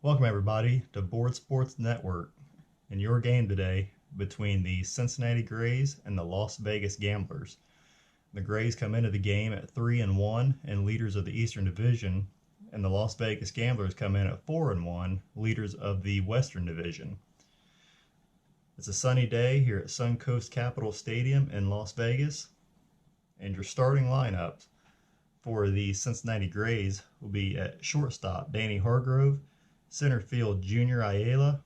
Welcome everybody to Board Sports Network and your game today between the Cincinnati Grays and the Las Vegas Gamblers. The Grays come into the game at 3-1 and leaders of the Eastern Division, and the Las Vegas Gamblers come in at 4-1, leaders of the Western Division. It's a sunny day here at Suncoast Capital Stadium in Las Vegas, and your starting lineups for the Cincinnati Grays will be at shortstop Danny Hargrove, center field Junior Ayala,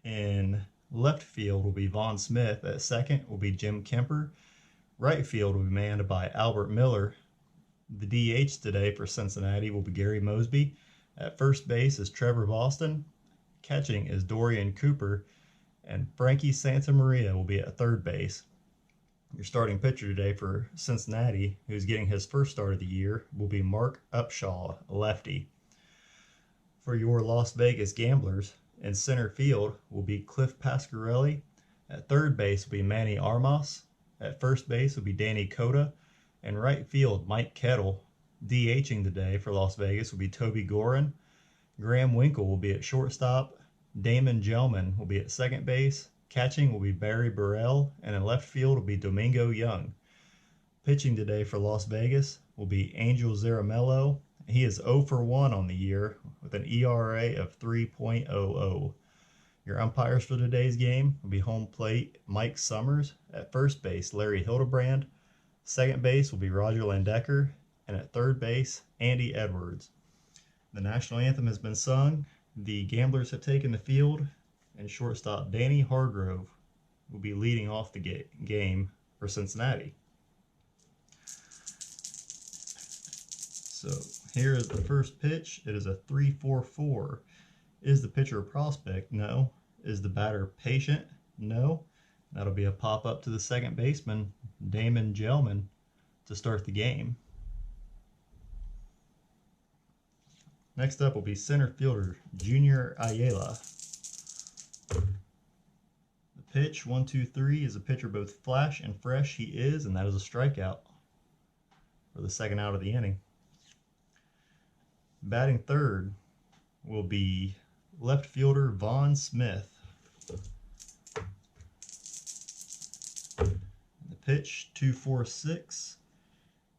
and left field will be Vaughn Smith. At second will be Jim Kemper. Right field will be manned by Albert Miller. The DH today for Cincinnati will be Gary Mosby. At first base is Trevor Boston. Catching is Dorian Cooper, and Frankie Santamaria will be at third base. Your starting pitcher today for Cincinnati, who's getting his first start of the year, will be Mark Upshaw, a lefty. For your Las Vegas Gamblers, in center field will be Cliff Pasquarelli. At third base will be Manny Armas. At first base will be Danny Cota. And right field, Mike Kettle. DHing today for Las Vegas will be Toby Gorin. Graham Winkle will be at shortstop. Damon Gelman will be at second base. Catching will be Barry Burrell. And in left field will be Domingo Young. Pitching today for Las Vegas will be Angel Zuramillo. He is 0 for 1 on the year with an ERA of 3.00. Your umpires for today's game will be home plate Mike Summers. At first base, Larry Hildebrand. Second base will be Roger Landecker. And at third base, Andy Edwards. The national anthem has been sung. The Gamblers have taken the field. And shortstop Danny Hargrove will be leading off the game for Cincinnati. So here is the first pitch. It is a 3-4-4. Is the pitcher a prospect? No. Is the batter patient? No. That'll be a pop-up to the second baseman, Damon Gelman, to start the game. Next up will be center fielder Junior Ayala. The pitch, 1-2-3, is a pitcher both flash and fresh. He is, and that is a strikeout for the second out of the inning. Batting third will be left fielder Vaughn Smith. The pitch, 2-4-6. Does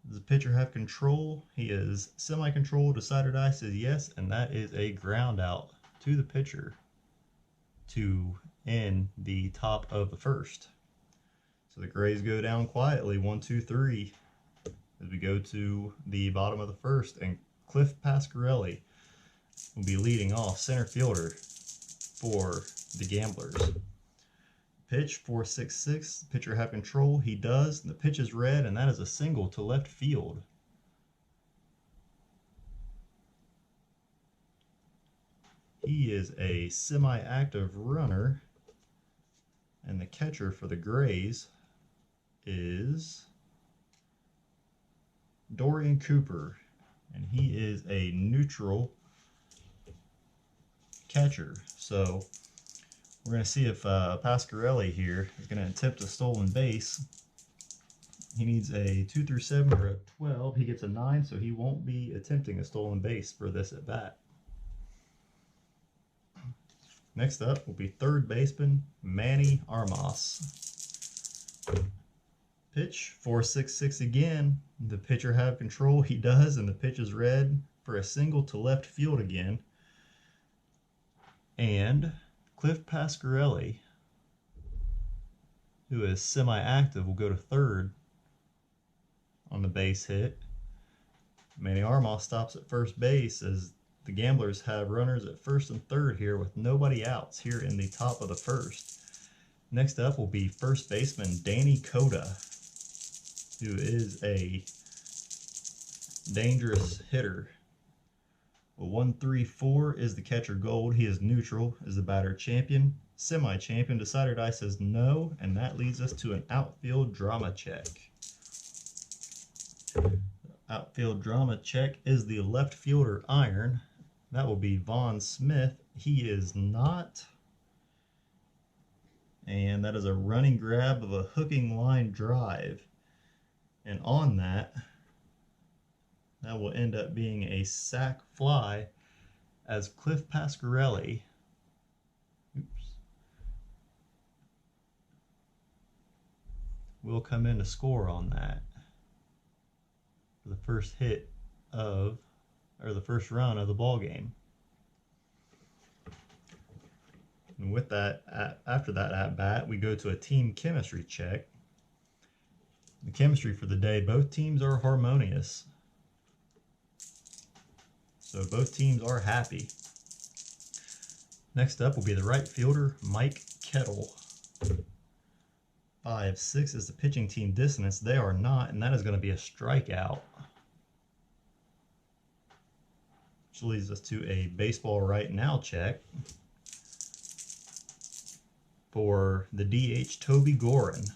the pitcher have control? He is semi-control. Decided I says yes, and that is a ground out to the pitcher to end the top of the first. So the Grays go down quietly, 1-2-3, as we go to the bottom of the first, and Cliff Pasquarelli will be leading off, center fielder for the Gamblers. Pitch, 4-6-6. Pitcher have control. He does. The pitch is red, and that is a single to left field. He is a semi-active runner, and the catcher for the Grays is Dorian Cooper. And he is a neutral catcher. So we're going to see if Pasquarelli here is going to attempt a stolen base. He needs a 2 through 7 or a 12. He gets a 9, so he won't be attempting a stolen base for this at bat. Next up will be third baseman Manny Armas. Pitch, 4-6-6 again. The pitcher have control. He does, and the pitch is red for a single to left field again. And Cliff Pasquarelli, who is semi-active, will go to third on the base hit. Manny Armas stops at first base as the Gamblers have runners at first and third here with nobody outs here in the top of the first. Next up will be first baseman Danny Cota, who is a dangerous hitter. A 1-3-4 is the catcher gold. He is neutral. Is the batter champion? Semi-champion. Decided I says no, and that leads us to an outfield drama check. Outfield drama check is the left fielder iron. That will be Vaughn Smith. He is not. And that is a running grab of a hooking line drive. And on that will end up being a sac fly as Cliff Pasquarelli will come in to score on that for the first hit of, or the first run of the ball game. And with that, after that at bat, we go to a team chemistry check. The chemistry for the day, both teams are harmonious. So both teams are happy. Next up will be the right fielder, Mike Kettle. 5-6 is the pitching team dissonance. They are not, and that is going to be a strikeout. Which leads us to a baseball right now check for the DH, Toby Gorin.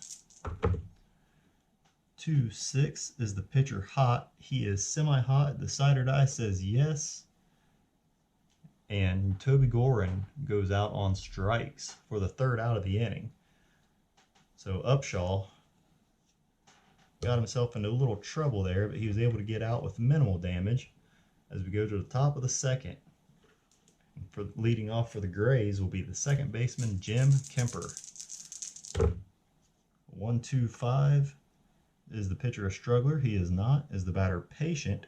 2-6 is the pitcher hot. He is semi-hot. The side die says yes. And Toby Gorin goes out on strikes for the third out of the inning. So Upshaw got himself into a little trouble there, but he was able to get out with minimal damage as we go to the top of the second. And for leading off for the Grays will be the second baseman, Jim Kemper. 1-2-5. Is the pitcher a struggler? He is not. Is the batter patient?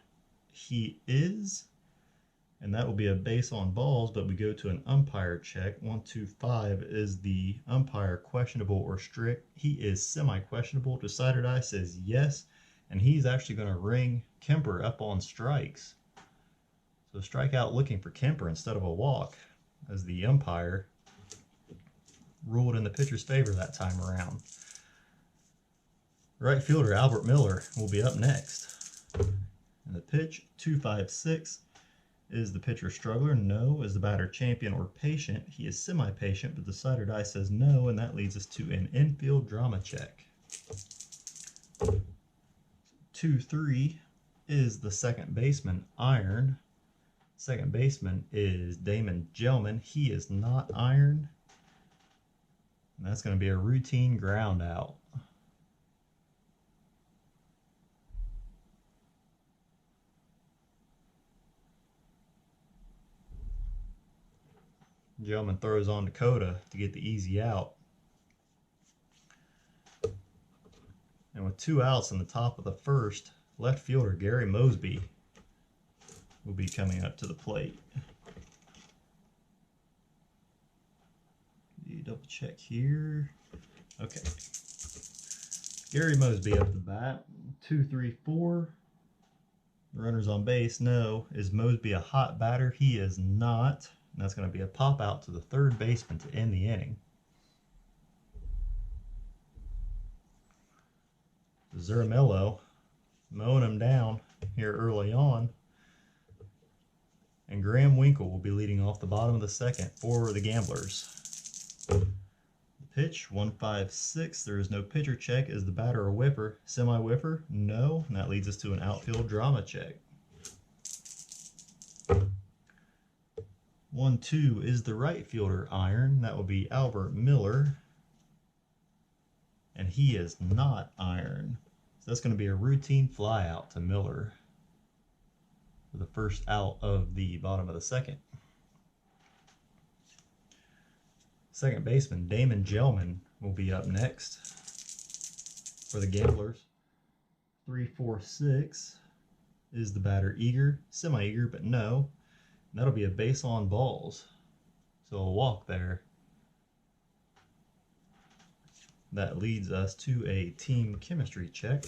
He is. And that will be a base on balls, but we go to an umpire check. 1-2-5 is the umpire questionable or strict? He is semi-questionable. Decider die says yes, and he's actually going to ring Kemper up on strikes. So strikeout looking for Kemper instead of a walk, as the umpire ruled in the pitcher's favor that time around. Right fielder Albert Miller will be up next. And the pitch, 2-5-6. Is the pitcher struggler? No. Is the batter champion or patient? He is semi-patient, but the decider die says no, and that leads us to an infield drama check. 2-3 is the second baseman, Iron. Second baseman is Damon Gelman. He is not Iron. And that's going to be a routine ground out. Gelman throws on Dakota to get the easy out. And with 2 outs in the top of the first, left fielder Gary Mosby will be coming up to the plate. Double check here. Okay. Gary Mosby up the bat. 2-3-4. Runners on base. No. Is Mosby a hot batter? He is not. And that's going to be a pop out to the third baseman to end the inning. Zuramillo mowing him down here early on. And Graham Winkle will be leading off the bottom of the second for the Gamblers. The pitch, 1-5-6. There is no pitcher check. Is the batter a whiffer? Semi-whiffer? No. And that leads us to an outfield drama check. 1-2 is the right fielder, Iron. That will be Albert Miller. And he is not Iron. So that's going to be a routine fly out to Miller for the first out of the bottom of the second. Second baseman, Damon Gelman, will be up next for the Gamblers. 3-4-6 is the batter, Eager. Semi-eager, but no. And that'll be a base on balls. So a walk there. That leads us to a team chemistry check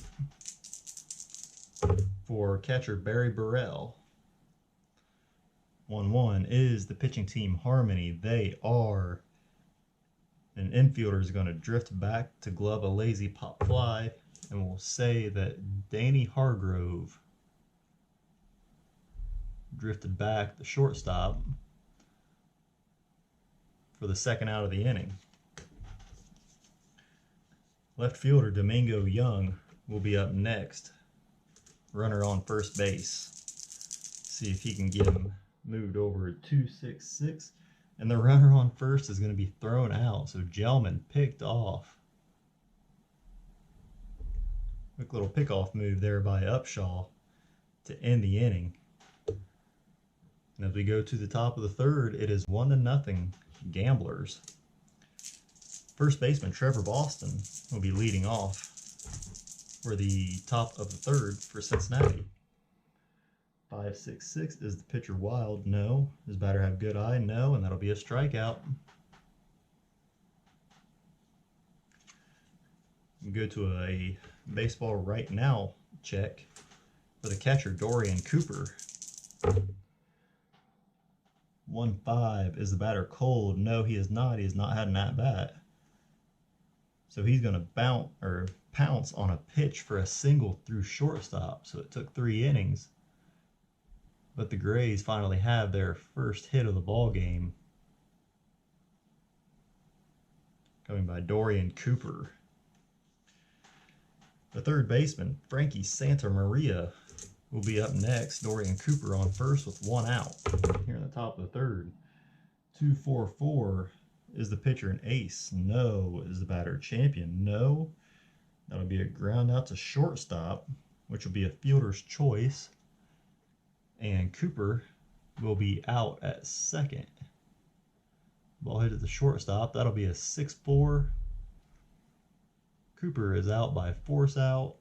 for catcher Barry Burrell. 1-1 is the pitching team harmony. They are. An infielder is going to drift back to glove a lazy pop fly, and we'll say that Danny Hargrove drifted back the shortstop for the second out of the inning. Left fielder Domingo Young will be up next. Runner on first base. See if he can get him moved over to 2-6-6. And the runner on first is going to be thrown out. So Gelman picked off. Quick little pickoff move there by Upshaw to end the inning. And as we go to the top of the third, it is 1-0 Gamblers. First baseman Trevor Boston will be leading off for the top of the third for Cincinnati. 5-6-6 is the pitcher Wild. No. His batter have good eye. No. And that'll be a strikeout. We go to a baseball right now check for the catcher Dorian Cooper. 1-5 is the batter Cold. No, he is not. He has not had an at-bat. So he's going to pounce on a pitch for a single through shortstop. So it took 3 innings. But the Grays finally have their first hit of the ball game, coming by Dorian Cooper. The third baseman, Frankie Santamaria, will be up next. Dorian Cooper on first with 1 out here in the top of the third. 2-4-4 is the pitcher an ace. No. Is the batter Champion. No. That'll be a ground out to shortstop, which will be a fielder's choice. And Cooper will be out at second. Ball hit at the shortstop. That'll be a 6-4. Cooper is out by force out.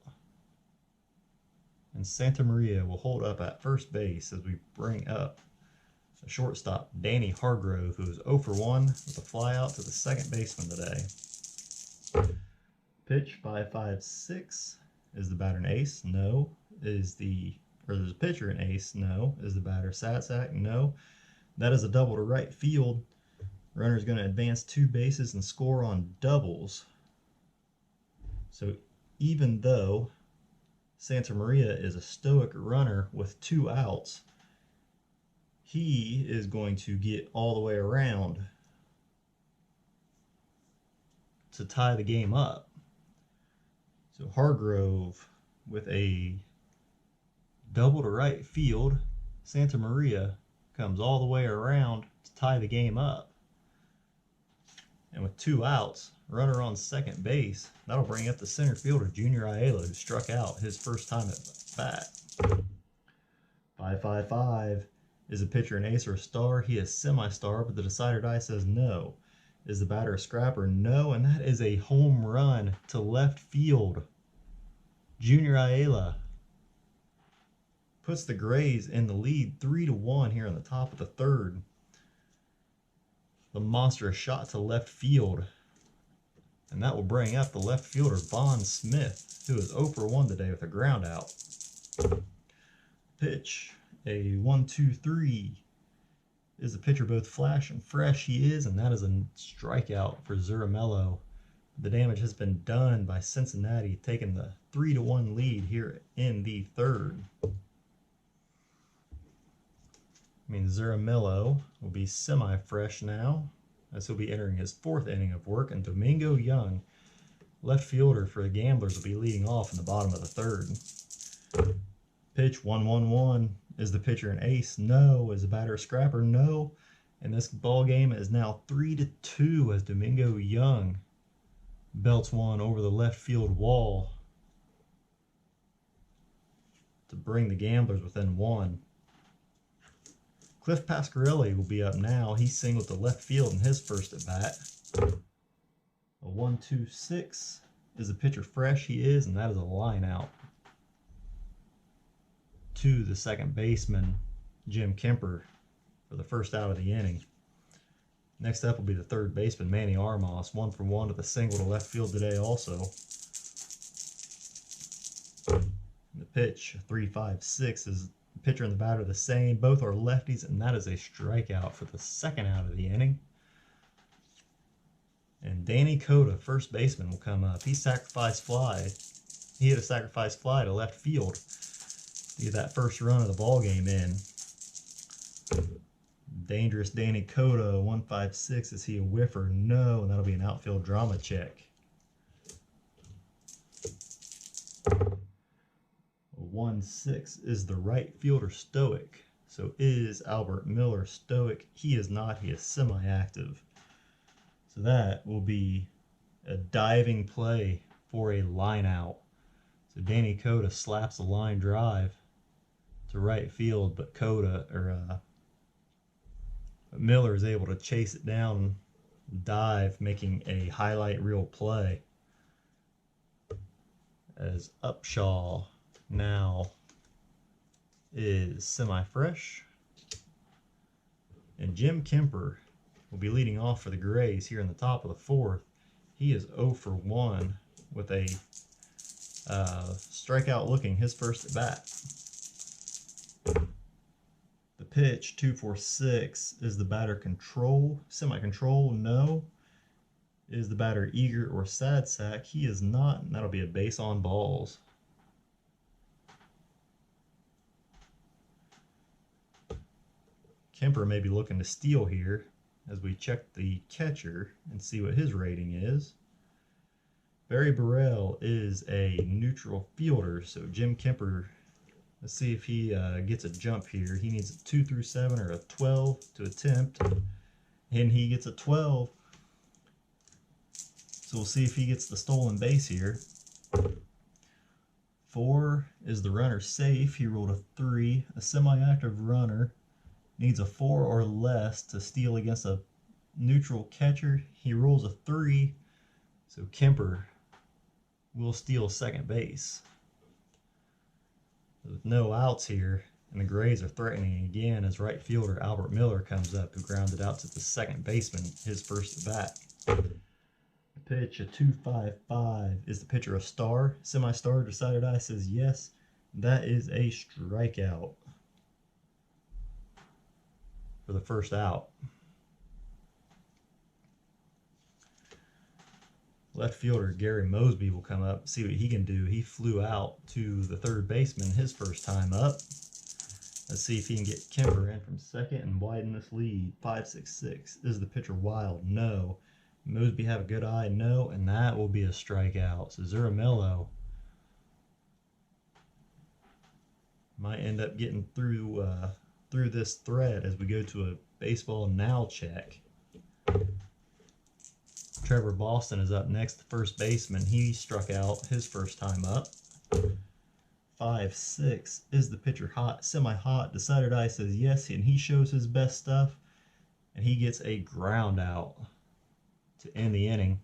And Santamaria will hold up at first base as we bring up the shortstop, Danny Hargrove, who is 0 for 1 with a fly out to the second baseman today. Pitch 5-5-6. Is the batter an ace? No. Is the pitcher an ace? No. Is the batter Satsack? No. That is a double to right field. Runner is going to advance 2 bases and score on doubles. So even though Santamaria is a stoic runner with 2 outs, he is going to get all the way around to tie the game up. So Hargrove with a double to right field. Santamaria comes all the way around to tie the game up. And with 2 outs, runner on second base, that'll bring up the center fielder, Junior Ayala, who struck out his first time at bat. 5-5-5. Is the pitcher an ace or a star? He is semi-star, but the decider die says no. Is the batter a scrapper? No, and that is a home run to left field. Junior Ayala puts the Grays in the lead 3-1 here in the top of the third. The monstrous shot to left field. And that will bring up the left fielder, Vaughn Smith, who is 0 for 1 today with a ground out. Pitch, a 1-2-3. Is the pitcher both flash and fresh? He is, and that is a strikeout for Zuramillo. The damage has been done by Cincinnati, taking the 3-1 lead here in the third. Zuramillo will be semi-fresh now, as he'll be entering his 4th inning of work, and Domingo Young, left fielder for the Gamblers, will be leading off in the bottom of the third. Pitch 1-1-1. Is the pitcher an ace? No. Is the batter a scrapper? No. And this ball game is now 3-2 as Domingo Young belts one over the left field wall to bring the Gamblers within 1. Cliff Pasquarelli will be up now. He singled to left field in his first at bat. A 1-2-6. Is the pitcher fresh? He is, and that is a line out to the second baseman, Jim Kemper, for the first out of the inning. Next up will be the third baseman, Manny Armas, 1 for 1 with a single to left field today also. The pitch, 3-5-6, is the pitcher and the batter the same. Both are lefties, and that is a strikeout for the second out of the inning. And Danny Cota, first baseman, will come up. He hit a sacrifice fly to left field to get that first run of the ball game in. Dangerous Danny Cota, 1-5-6. Is he a whiffer? No, and that'll be an outfield drama check. 1-6 is the right fielder Stoic. So is Albert Miller Stoic? He is not. He is semi-active. So that will be a diving play for a line out. So Danny Cota slaps a line drive to right field, but Miller is able to chase it down, dive, making a highlight reel play. As Upshaw now is semi-fresh. And Jim Kemper will be leading off for the Grays here in the top of the fourth. He is 0 for 1 with a strikeout looking his first at bat. The pitch, 2-4-6, is the batter control, semi-control, no. Is the batter eager or sad sack? He is not, and that'll be a base on balls. Kemper may be looking to steal here as we check the catcher and see what his rating is. Barry Burrell is a neutral fielder, so Jim Kemper, let's see if he gets a jump here. He needs a 2 through 7 or a 12 to attempt, and he gets a 12. So we'll see if he gets the stolen base here. 4 is the runner safe. He rolled a 3. A semi-active runner needs a 4 or less to steal against a neutral catcher. He rolls a 3, so Kemper will steal second base. With no outs here, and the Grays are threatening again as right fielder Albert Miller comes up, who grounded out to the second baseman, his first at bat. The pitch, a 2-5-5. Is the pitcher a star? Semi-star, decided I says yes. That is a strikeout for the first out. Left fielder Gary Mosby will come up, see what he can do. He flew out to the third baseman his first time up. Let's see if he can get Kemper in from second and widen this lead. 5-6-6. Is the pitcher wild? No. Mosby have a good eye? No. And that will be a strikeout. So Zuramillo might end up getting through this thread as we go to a baseball now check. Trevor Boston is up next, the first baseman. He struck out his first time up. 5-6. Is the pitcher hot? Semi-hot. Decided I says yes, and he shows his best stuff, and he gets a ground out to end the inning.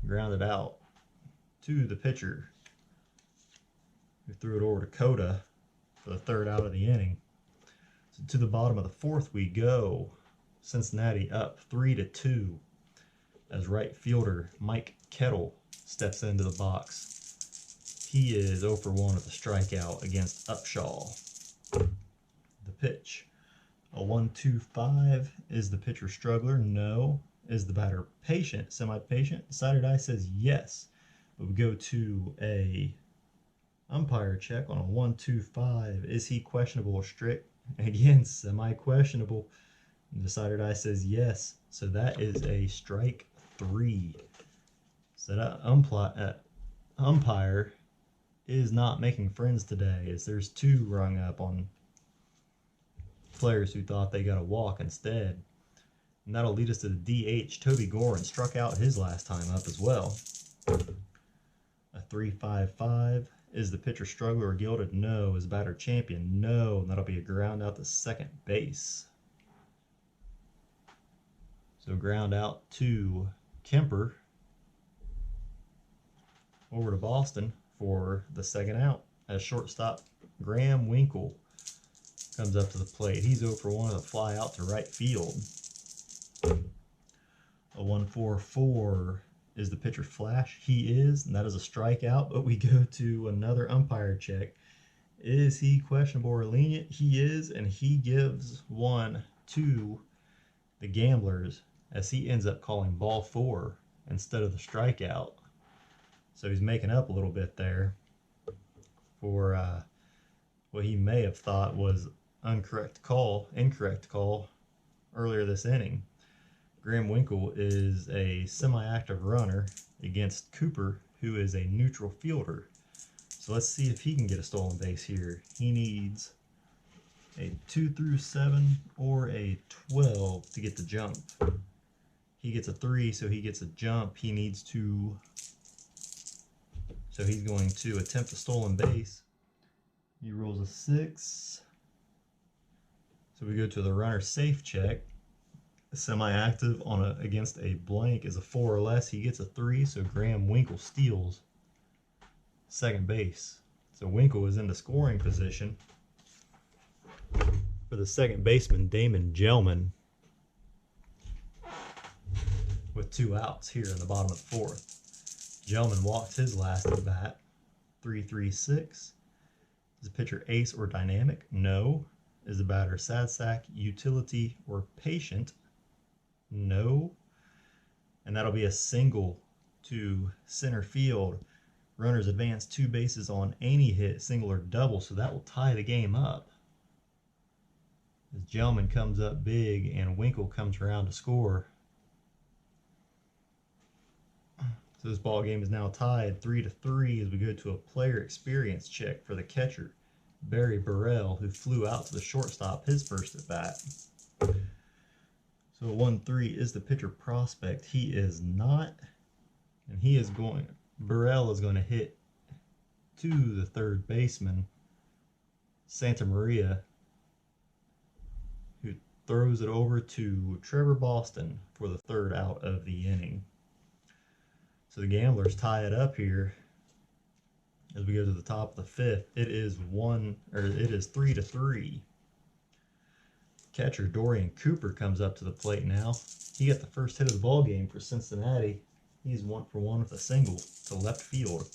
Grounded out to the pitcher, who threw it over to Coda for the third out of the inning. So to the bottom of the fourth we go. Cincinnati up 3-2 as right fielder Mike Kettle steps into the box. He is 0 for 1 with a strikeout against Upshaw. The pitch, a 1-2-5. Is the pitcher struggler? No. Is the batter patient? Semi-patient? Decided I says yes. But we go to a umpire check on a 1-2-5. Is he questionable or strict? Again, semi-questionable. Decided I says yes. So that is a strike 3. So that umpire is not making friends today, as there's 2 rung up on players who thought they got a walk instead. And that'll lead us to the DH. Toby Gorin struck out his last time up as well. A 3-5-5. Is the pitcher struggler or gilded? No. Is the batter champion? No. And that'll be a ground out to second base. So ground out to Kemper. Over to Boston for the second out as shortstop Graham Winkle comes up to the plate. He's 0 for 1 with a fly out to right field. A 1-4-4. Is the pitcher flash? He is, and that is a strikeout, but we go to another umpire check. Is he questionable or lenient? He is, and he gives 1 to the Gamblers as he ends up calling ball 4 instead of the strikeout. So he's making up a little bit there for what he may have thought was incorrect call earlier this inning. Graham Winkle is a semi-active runner against Cooper, who is a neutral fielder. So let's see if he can get a stolen base here. He needs a 2 through 7 or a 12 to get the jump. He gets a 3, so he gets a jump. He needs to, so he's going to attempt a stolen base. He rolls a 6. So we go to the runner safe check. Semi-active on against a blank is a 4 or less. He gets a 3, so Graham Winkle steals second base. So Winkle is in the scoring position for the second baseman, Damon Gelman, with 2 outs here in the bottom of the 4th. Gelman walked his last at bat. 3-3-6. Is the pitcher ace or dynamic? No. Is the batter sad sack, utility, or patient? No. And that'll be a single to center field. Runners advance 2 bases on any hit, single or double, so that will tie the game up. As Gelman comes up big and Winkle comes around to score. So this ball game is now tied 3-3 as we go to a player experience check for the catcher, Barry Burrell, who flew out to the shortstop his first at bat. So 1-3 is the pitcher prospect. He is not, and Burrell is going to hit to the third baseman, Santa Maria, who throws it over to Trevor Boston for the 3rd out of the inning. So the Gamblers tie it up here as we go to the top of the 5th. It is 3-3. Catcher Dorian Cooper comes up to the plate now. He got the first hit of the ball game for Cincinnati. He's 1 for 1 with a single to left field.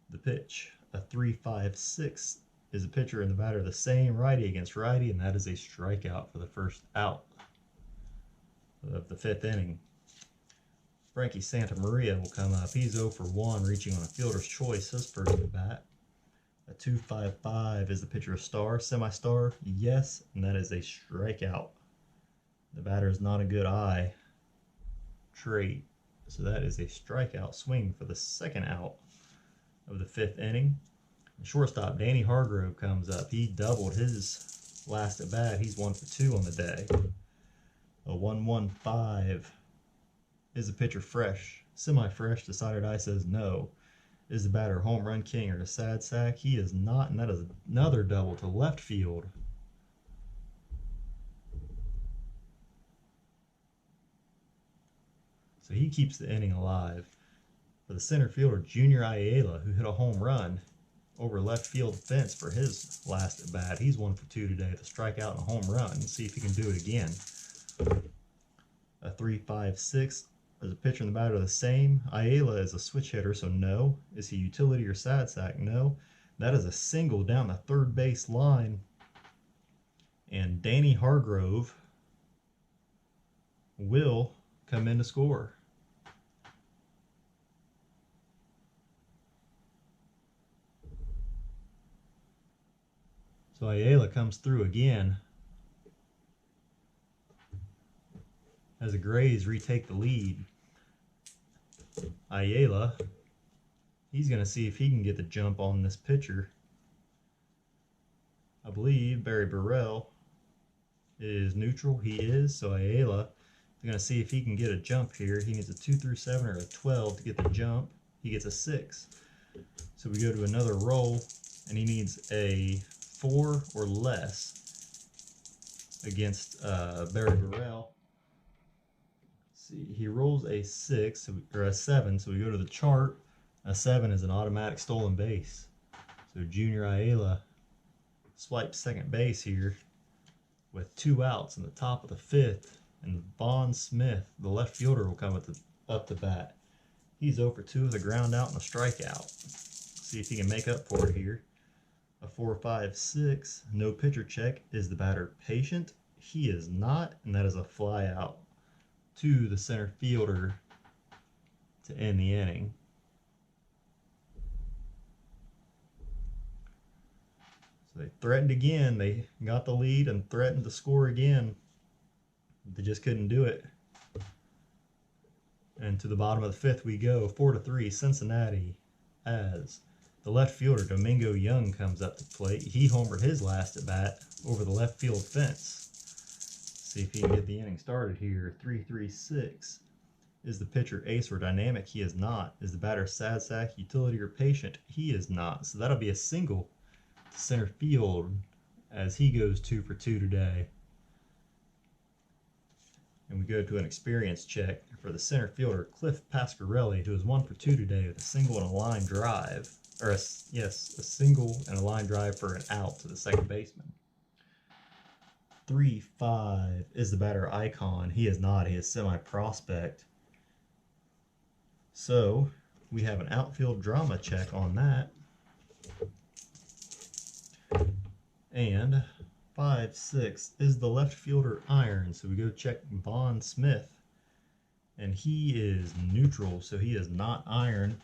The pitch, a 3-5-6, is the pitcher and the batter the same, righty against righty, and that is a strikeout for the first out of the 5th inning. Frankie Santa Maria will come up. He's 0 for 1, reaching on a fielder's choice his first at bat. A 2-5-5. Is the pitcher a star, semi-star? Yes, and that is a strikeout. The batter is not a good eye trait, so that is a strikeout swing for the 2nd out of the 5th inning. The shortstop Danny Hargrove comes up. He doubled his last at bat. He's 1 for 2 on the day. A 1-1-5. Is the pitcher fresh, semi-fresh? Decided I says no. Is the batter home run king or a sad sack? He is not, and that is another double to left field. So he keeps the inning alive. For the center fielder, Junior Ayala, who hit a home run over left field fence for his last at bat. He's 1 for 2 today with a strikeout and a home run. See if he can do it again. A 3-5-6. Is the pitcher and the batter the same? Ayala is a switch hitter, so no. Is he utility or sad sack? No. That is a single down the third base line. And Danny Hargrove will come in to score. So Ayala comes through again as the Grays retake the lead. Ayala, he's going to see if he can get the jump on this pitcher. I believe Barry Burrell is neutral. He is, so Ayala is going to see if he can get a jump here. He needs a 2 through 7 or a 12 to get the jump. He gets a 6. So we go to another roll, and he needs a 4 or less against Barry Burrell. See, he rolls a 6 or a 7, so we go to the chart. A 7 is an automatic stolen base. So Junior Ayala swipes second base here with 2 outs in the top of the 5th, and Vaughn Smith, the left fielder, will come up to bat. He's 0 for 2 with a ground out and a strikeout. See if he can make up for it here. A 4-5-6, no pitcher check. Is the batter patient? He is not, and that is a fly out to the center fielder to end the inning. So they threatened again. They got the lead and threatened to score again. They just couldn't do it. And to the bottom of the 5th we go. 4-3 Cincinnati, as the left fielder Domingo Young comes up to plate. He homered his last at bat over the left field fence. See if he can get the inning started here. 3-3-6. Is the pitcher ace or dynamic? He is not. Is the batter sad sack, utility, or patient? He is not. So that'll be a single to center field as he goes 2 for 2 today. And we go to an experience check for the center fielder, Cliff Pasquarelli, who is 1 for 2 today with a single and a line drive. Or, a single and a line drive for an out to the second baseman. 3-5 is the batter Icon. He is not. He is semi-prospect. So, we have an outfield drama check on that. And 5-6 is the left fielder Iron. So we go check Vaughn Smith. And he is neutral, so he is not iron.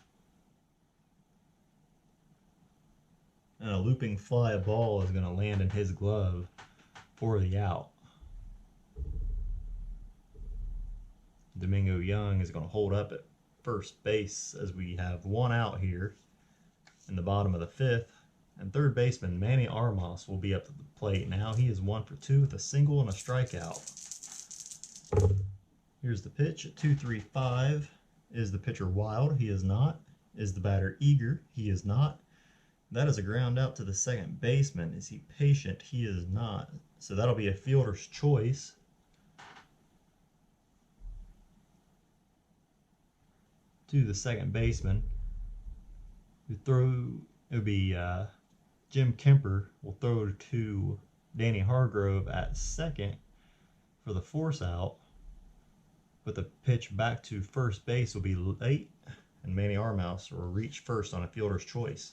And a looping fly ball is going to land in his glove for the out. Domingo Young is going to hold up at first base as we have one out here in the bottom of the fifth. And third baseman Manny Armas will be up to the plate now. He is 1 for 2 with a single and a strikeout. Here's the pitch at 2-3-5. Is the pitcher Wild? He is not. Is the batter Eager? He is not. That is a ground out to the second baseman. Is he Patient? He is not. So that'll be a fielder's choice. To the second baseman. It would be Jim Kemper will throw to Danny Hargrove at second for the force out. But the pitch back to first base will be late, and Manny Armas will reach first on a fielder's choice.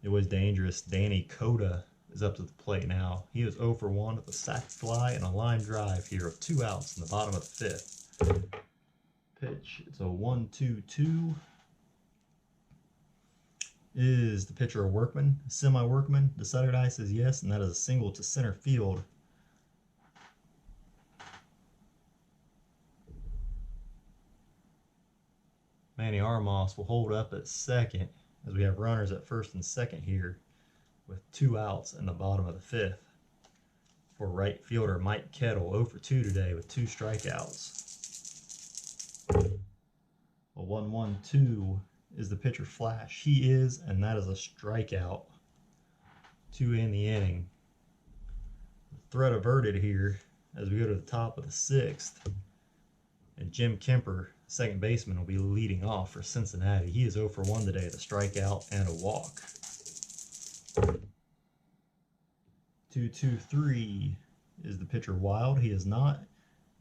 It was dangerous. Danny Coda is up to the plate now. He is 0 for 1 with a sac fly and a line drive here with 2 outs in the bottom of the fifth. Pitch, it's a 1-2-2. Is the pitcher a workman? A semi-workman? Decided I says yes, and that is a single to center field. Manny Armas will hold up at second as we have runners at first and second here with 2 outs in the bottom of the fifth. For right fielder Mike Kettle, 0 for 2 today with 2 strikeouts. A 1-1-2 is the pitcher Flash. He is, and that is a strikeout. 2 in the inning. Threat averted here as we go to the top of the sixth. And Jim Kemper, second baseman, will be leading off for Cincinnati. He is 0 for 1 today with a strikeout and a walk. 2-2-3 is the pitcher Wild. He is not.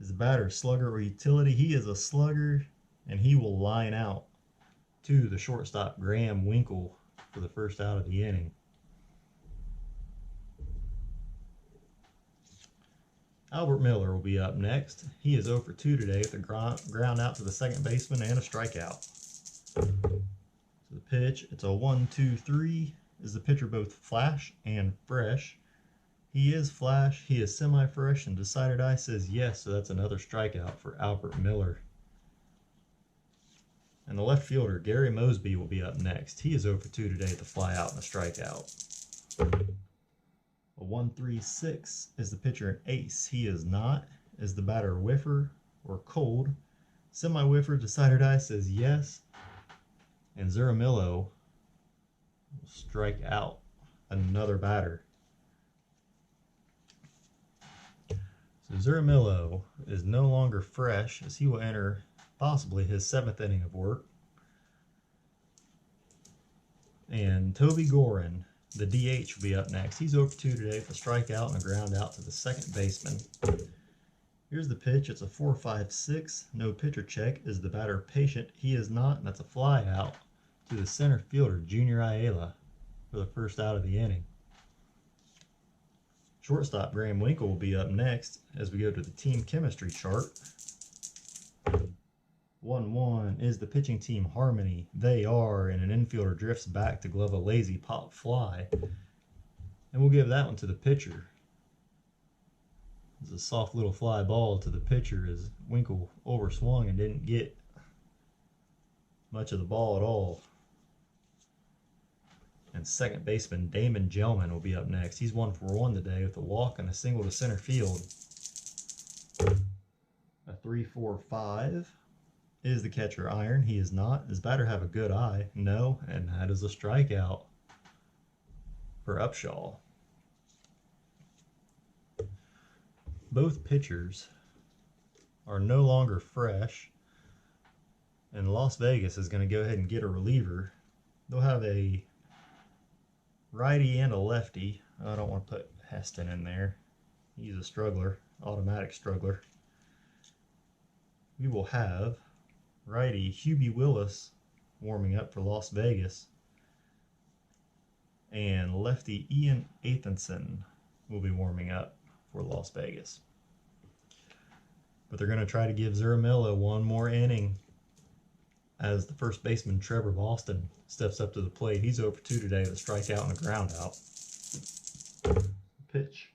Is the batter Slugger or Utility? He is a slugger, and he will line out to the shortstop Graham Winkle for the first out of the inning. Albert Miller will be up next. He is 0 for 2 today with a ground out to the second baseman and a strikeout. So the pitch, it's a 1-2-3. Is the pitcher both Flash and Fresh? He is Flash, he is semi-fresh, and Decided I says yes, so that's another strikeout for Albert Miller. And the left fielder, Gary Mosby, will be up next. He is 0 for 2 today with a fly out and a strikeout. A 1-3-6 is the pitcher an ace. He is not. Is the batter Whiffer or Cold? Semi-whiffer, Decided I says yes. And Zuramillo will strike out another batter. So Zuramillo is no longer fresh as he will enter possibly his 7th inning of work. And Toby Gorin, the DH, will be up next. He's 0 for 2 today with a strikeout and a ground out to the second baseman. Here's the pitch. It's a 4-5-6. No pitcher check. Is the batter Patient? He is not, and that's a fly out to the center fielder, Junior Ayala, for the first out of the inning. Shortstop Graham Winkle will be up next as we go to the team chemistry chart. 1-1 is the pitching team harmony. They are, and an infielder drifts back to glove a lazy pop fly. And we'll give that one to the pitcher. It's a soft little fly ball to the pitcher as Winkle overswung and didn't get much of the ball at all. And second baseman Damon Gelman will be up next. He's 1 for 1 today with a walk and a single to center field. A 3-4-5 is the catcher Iron. He is not. Does batter have a good eye? No, and that is a strikeout for Upshaw. both pitchers are no longer fresh, and Las Vegas is going to go ahead and get a reliever. They'll have a righty and a lefty. I don't want to put Heston in there. He's a struggler, automatic struggler. We will have righty Hubie Willis warming up for Las Vegas, and lefty Ian Athenson will be warming up for Las Vegas. But they're going to try to give Zuramillo one more inning as the first baseman Trevor Boston steps up to the plate. He's 0 for 2 today with a strikeout and a ground out. Pitch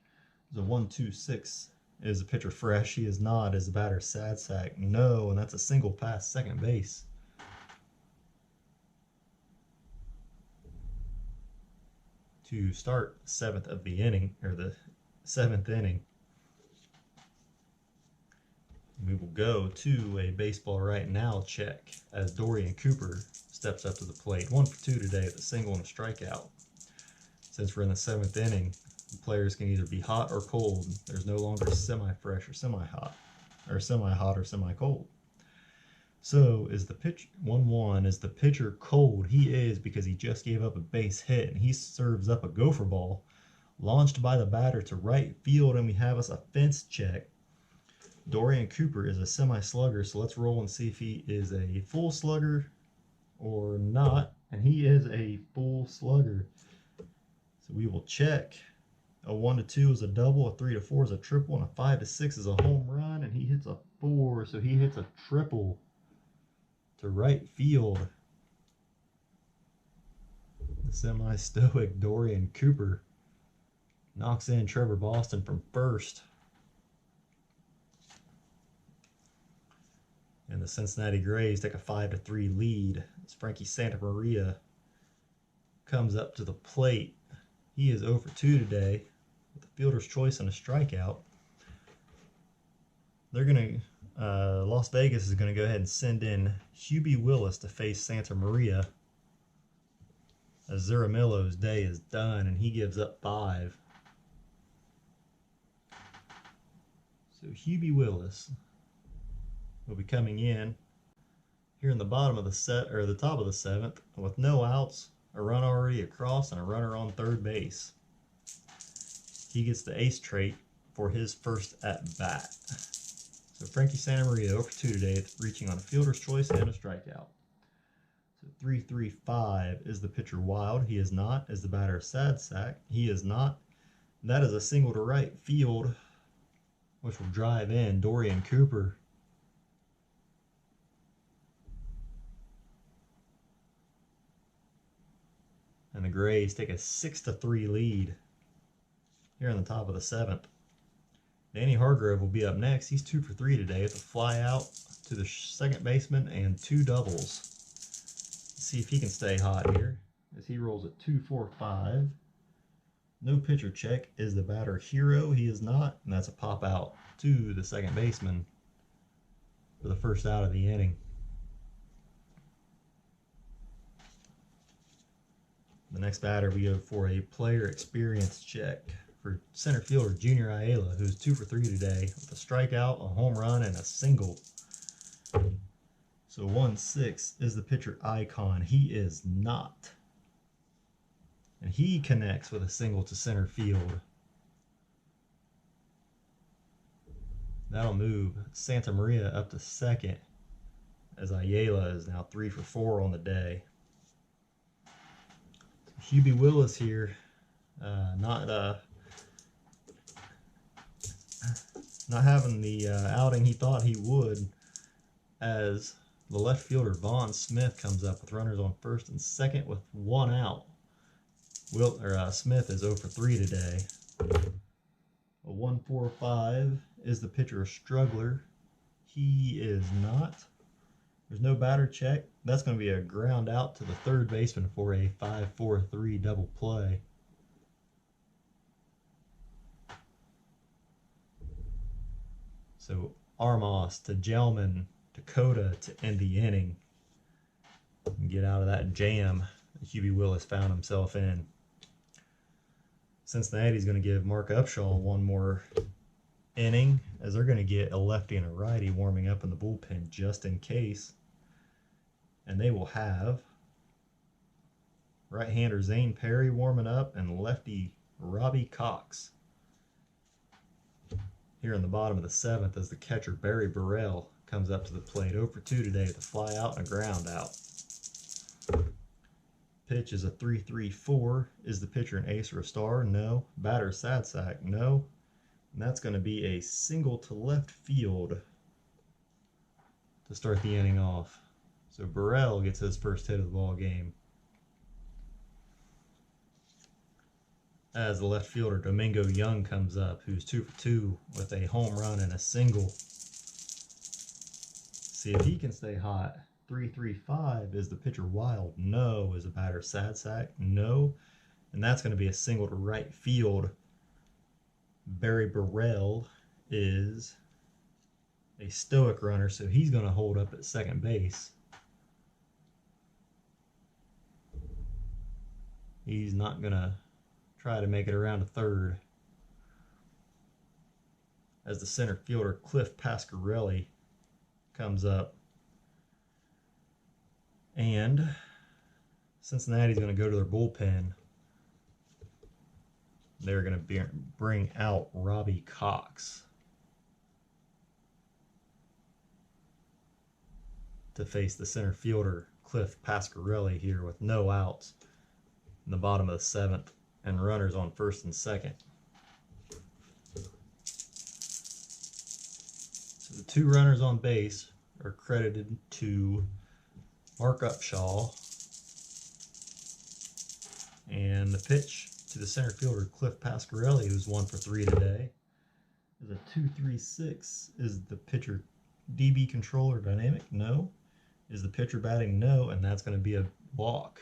is a 1-2-6. Is the pitcher fresh? He is not. Is the batter sad sack? No, and that's a single past second base. To start the 7th of the inning, or the 7th inning, we will go to a baseball right now check as Dorian Cooper steps up to the plate. 1 for 2 today with a single and a strikeout. Since we're in the 7th inning, the players can either be hot or cold. There's no longer semi-fresh or semi-hot, or semi-hot or semi-cold. So is the pitch 1-1? Is the pitcher cold? He is, because he just gave up a base hit, and he serves up a gopher ball launched by the batter to right field, and we have us a fence check. Dorian Cooper is a semi-slugger, so let's roll and see if he is a full slugger or not, and he is a full slugger. So we will check. A 1-2 is a double, a 3-4 is a triple, and a 5-6 is a home run, and he hits a 4, so he hits a triple to right field. The semi-stoic Dorian Cooper knocks in Trevor Boston from first. And the Cincinnati Grays take a 5-3 lead as Frankie Santamaria comes up to the plate. He is 0 for 2 today with a fielder's choice and a strikeout. They're going to Las Vegas is going to go ahead and send in Hubie Willis to face Santamaria, as Zuramillo's day is done and he gives up 5. So Hubie Willis will be coming in here in the bottom of the set, or the top of the 7th, with no outs, a run already across, and a runner on third base. He gets the ace trait for his first at bat. So Frankie Santamaria 0 for 2 today, reaching on a fielder's choice and a strikeout. So 3-3-5 is the pitcher wild. He is not. Is the batter sad sack? He is not. That is a single to right field, which will drive in Dorian Cooper. And the Grays take a 6-3 lead here on the top of the 7th. Danny Hargrove will be up next. He's 2 for 3 today with a fly out to the second baseman and 2 doubles. Let's see if he can stay hot here as he rolls at 2-4-5. No pitcher check. Is the batter hero? He is not, and that's a pop out to the second baseman for the first out of the inning. The next batter, we go for a player experience check for center fielder Junior Ayala, who's 2 for 3 today with a strikeout, a home run, and a single. So 1-6 is the pitcher icon. He is not. And he connects with a single to center field. That'll move Santamaria up to second, as Ayala is now 3 for 4 on the day. Hubie Willis here, not having the outing he thought he would, as the left fielder Vaughn Smith comes up with runners on first and second with 1 out. Smith is 0 for 3 today. A 1-4-5 is the pitcher a struggler. He is not. There's no batter check. That's going to be a ground out to the third baseman for a 5-4-3 double play. So Armas to Gelman, Dakota to end the inning and get out of that jam that Hubie Willis found himself in. Cincinnati's going to give Mark Upshaw one more inning, as they're going to get a lefty and a righty warming up in the bullpen just in case. And they will have right-hander Zane Perry warming up and lefty Robbie Cox here in the bottom of the 7th as the catcher Barry Burrell comes up to the plate. 0 for 2 today with a fly out and a ground out. Pitch is a 3-3-4. Is the pitcher an ace or a star? No. Batter sad sack? No. And that's going to be a single to left field to start the inning off. So Burrell gets his first hit of the ball game. As the left fielder Domingo Young comes up, who's 2 for 2 with a home run and a single. See if he can stay hot. 3-3-5. Is the pitcher wild? No. Is the batter sad sack? No. And that's going to be a single to right field. Barry Burrell is a stoic runner, so he's going to hold up at second base. He's not going to try to make it around to third. As the center fielder Cliff Pasquarelli comes up. And Cincinnati's going to go to their bullpen. They're going to bring out Robbie Cox to face the center fielder Cliff Pasquarelli here with no outs in the bottom of the 7th and runners on first and second. So the 2 runners on base are credited to Mark Upshaw, and the pitch to the center fielder Cliff Pasquarelli, who's 1 for 3 today, is a 2-3-6. Is the pitcher DB controller dynamic? No. Is the pitcher batting? No, and that's going to be a walk.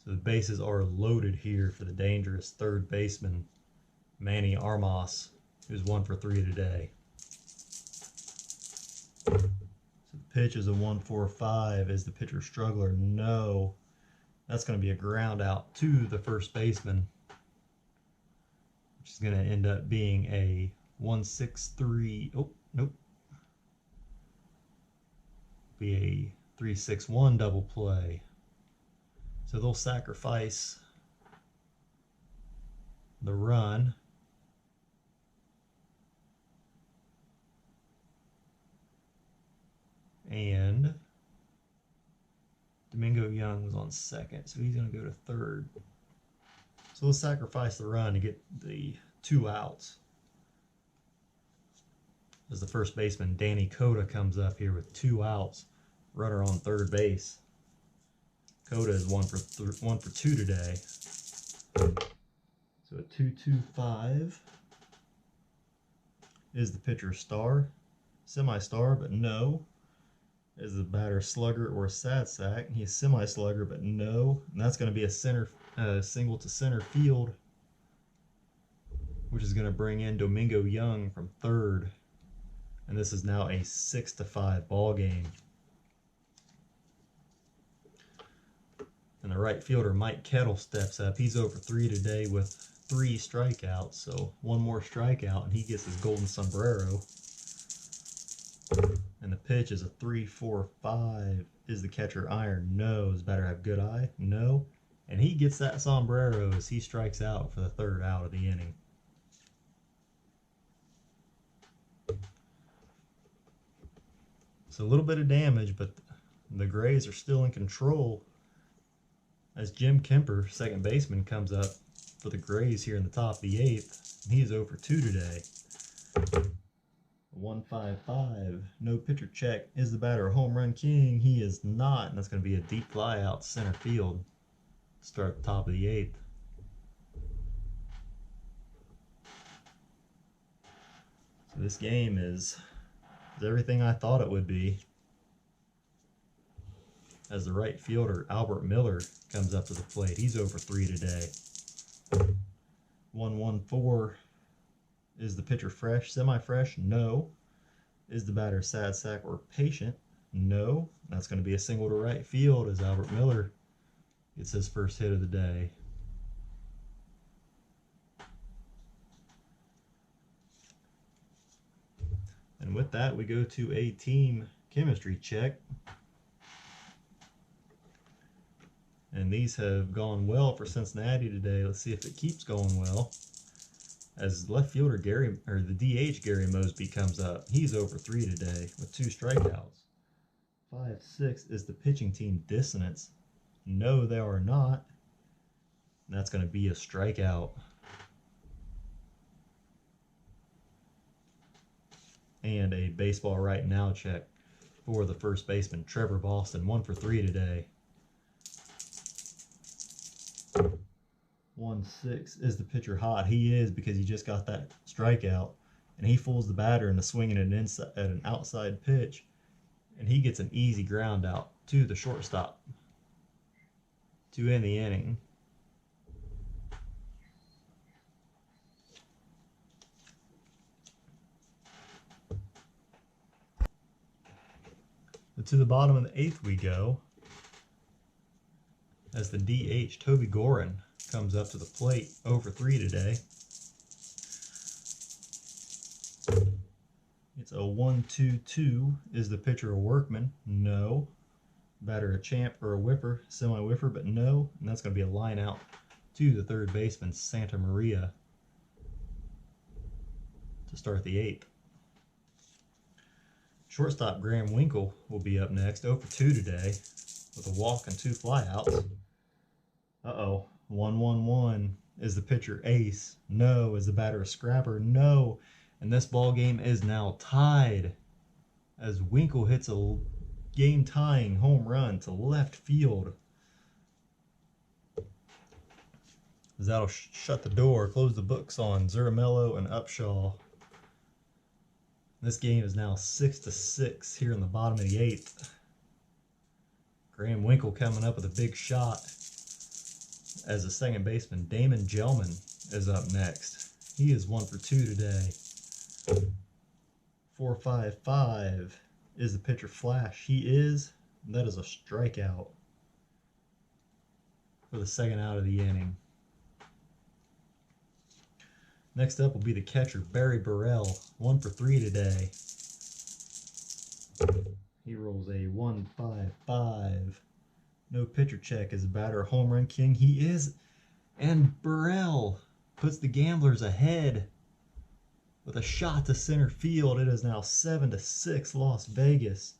So the bases are loaded here for the dangerous third baseman Manny Armas, who's 1 for 3 today. So the pitch is a 1-4-5. Is the pitcher struggler? No. That's going to be a ground out to the first baseman, which is going to end up being a 1-6-3. Oh, nope. Be a 3-6-1 double play. So they'll sacrifice the run. And Domingo Young was on second, so he's going to go to third. So we'll sacrifice the run to get the 2 outs. As the first baseman Danny Cota comes up here with 2 outs, runner on third base. Cota is 1 for 2 today. So a 2-2-5. Is the pitcher a star? Semi-star, but no. Is the batter slugger or sad sack? He's semi-slugger, but no. And that's going to be a single to center field, which is going to bring in Domingo Young from third. And this is now a 6-5 ball game. And the right fielder Mike Kettle steps up. He's over 3 today with 3 strikeouts. So 1 more strikeout and he gets his golden sombrero. And the pitch is a 3-4-5. Is the catcher iron? No. Does the batter have good eye? No. And he gets that sombrero as he strikes out for the 3rd out of the inning. So a little bit of damage, but the Grays are still in control as Jim Kemper, second baseman, comes up for the Grays here in the top of the 8th. He's 0 for 2 today. 1-5-5. No pitcher check. Is the batter a home run king? He is not, and that's going to be a deep fly out center field to start the top of the 8th. So this game is everything I thought it would be. As the right fielder Albert Miller comes up to the plate. He's 0 for 3 today. 1-1-4. Is the pitcher fresh? Semi-fresh? No. Is the batter sad sack or patient? No. That's going to be a single to right field as Albert Miller gets his first hit of the day. And with that, we go to a team chemistry check. And these have gone well for Cincinnati today. Let's see if it keeps going well. As left fielder the DH Gary Mosby comes up. He's over 3 today with 2 strikeouts. 5-6 is the pitching team dissonance. No, they are not. And that's going to be a strikeout. And a baseball right now check for the first baseman, Trevor Boston. 1 for 3 today. 1-6 is the pitcher hot. He is, because he just got that strikeout. And he fools the batter into swinging at an outside pitch. And he gets an easy ground out to the shortstop to end the inning. To the bottom of the 8th we go, as the DH Toby Gorin comes up to the plate, 0 for 3 today. It's a 1-2-2. Is the pitcher a workman? No. Batter a champ or a whiffer, semi-whiffer, but no. And that's going to be a line out to the third baseman, Santa Maria, to start the 8th. Shortstop Graham Winkle will be up next, 0 for 2 today, with a walk and 2 flyouts. 1-1-1. Is the pitcher ace? No. Is the batter a scrapper? No. And this ball game is now tied, as Winkle hits a game-tying home run to left field. As that'll shut the door, close the books on Zuramillo and Upshaw. This game is now 6-6 here in the bottom of the 8th. Graham Winkle coming up with a big shot, as the second baseman, Damon Gelman, is up next. He is 1 for 2 today. 4-5-5. Is the pitcher flash? He is. That is a strikeout for the second out of the inning. Next up will be the catcher, Barry Burrell, 1 for 3 today. He rolls a 1-5-5. No pitcher check. Is the batter a home run king? He is. And Burrell puts the Gamblers ahead with a shot to center field. It is now 7-6 Las Vegas.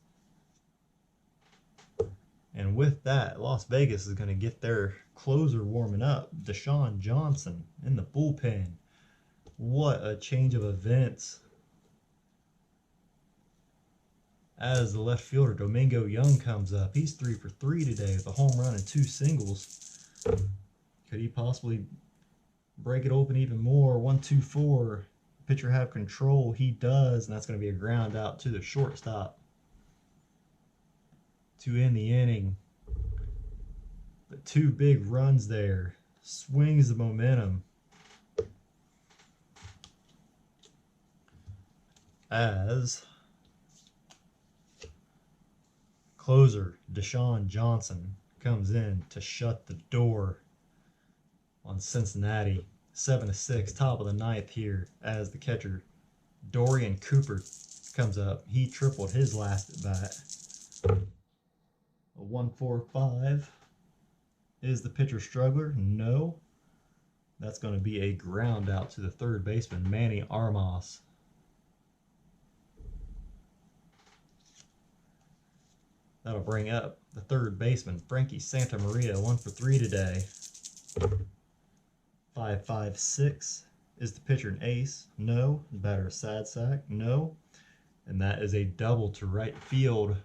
And with that, Las Vegas is going to get their closer warming up, Deshaun Johnson, in the bullpen. What a change of events. As the left fielder, Domingo Young, comes up. He's 3 for 3 today with a home run and 2 singles. Could he possibly break it open even more? 1-2-4. Pitcher have control. He does, and that's going to be a ground out to the shortstop to end the inning. The 2 big runs there. Swings the momentum. As closer Deshaun Johnson comes in to shut the door on Cincinnati. 7-6, top of the 9th here, as the catcher Dorian Cooper comes up. He tripled his last at bat. A 1-4-5. Is the pitcher struggler? No. That's going to be a ground out to the third baseman, Manny Armas. That'll bring up the third baseman, Frankie Santa Maria, 1 for 3 today. 5-5-6. Is the pitcher an ace? No. The batter a sad sack? No. And that is a double to right field.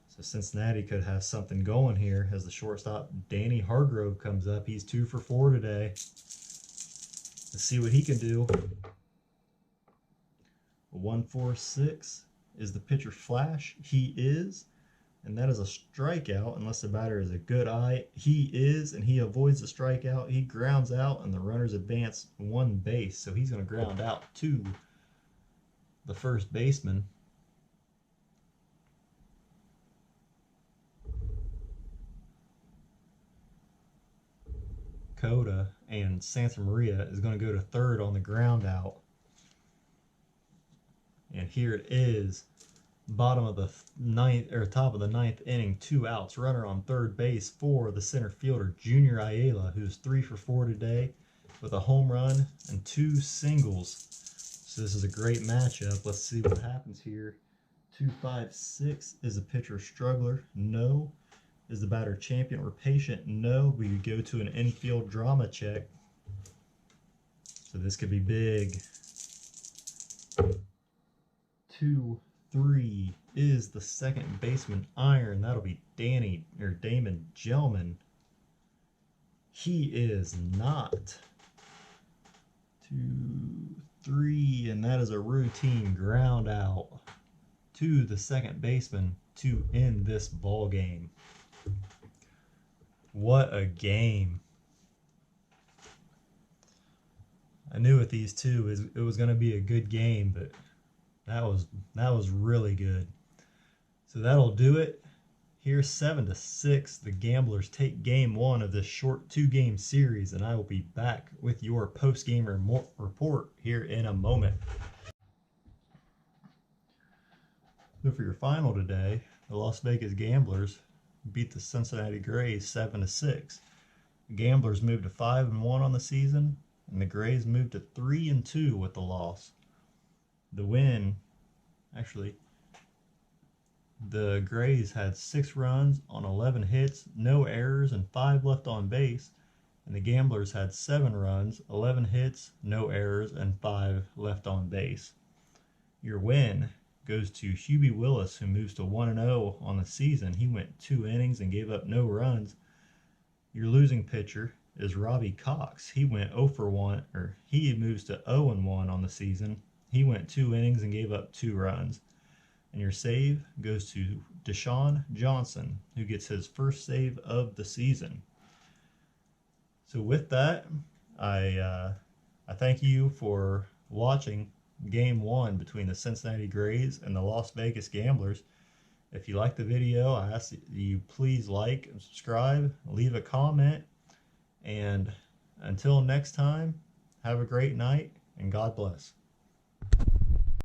So Cincinnati could have something going here, as the shortstop, Danny Hargrove, comes up. He's 2 for 4 today. Let's see what he can do. 1-4-6. Is the pitcher flash? He is. And that is a strikeout, unless the batter is a good eye. He is, and he avoids the strikeout. He grounds out, and the runners advance 1 base. So he's going to ground out to the first baseman. Dakota, and Santa Maria is going to go to third on the ground out. And here it is, bottom of the ninth, or top of the ninth inning, 2 outs, runner on third base for the center fielder, Junior Ayala, who's 3 for 4 today with a home run and 2 singles. So this is a great matchup. Let's see what happens here. 2-5-6. Is the pitcher struggler? No. Is the batter champion or patient? No. We go to an infield drama check. So this could be big. 2-3. Is the second baseman iron? That'll be Damon Gelman. He is not. 2-3, and that is a routine ground out to the second baseman to end this ball game. What a game. I knew with these two it was going to be a good game, but that was really good. So that'll do it. Here's 7-6. The Gamblers take game 1 of this short 2-game series, and I will be back with your post-game report here in a moment. So for your final today, the Las Vegas Gamblers beat the Cincinnati Grays 7-6. The Gamblers moved to 5-1 on the season, and the Grays moved to 3-2 with the loss. The win, actually, the Grays had 6 runs on 11 hits, no errors, and 5 left on base. And the Gamblers had 7 runs, 11 hits, no errors, and 5 left on base. Your win goes to Hubie Willis, who moves to 1-0 on the season. He went 2 innings and gave up no runs. Your losing pitcher is Robbie Cox. He went 0 for 1, or he moves to 0-1 on the season. He went 2 innings and gave up 2 runs. And your save goes to Deshaun Johnson, who gets his first save of the season. So with that, I thank you for watching Game 1 between the Cincinnati Grays and the Las Vegas Gamblers. If you like the video, I ask that you please like and subscribe, leave a comment, and until next time, have a great night, and God bless.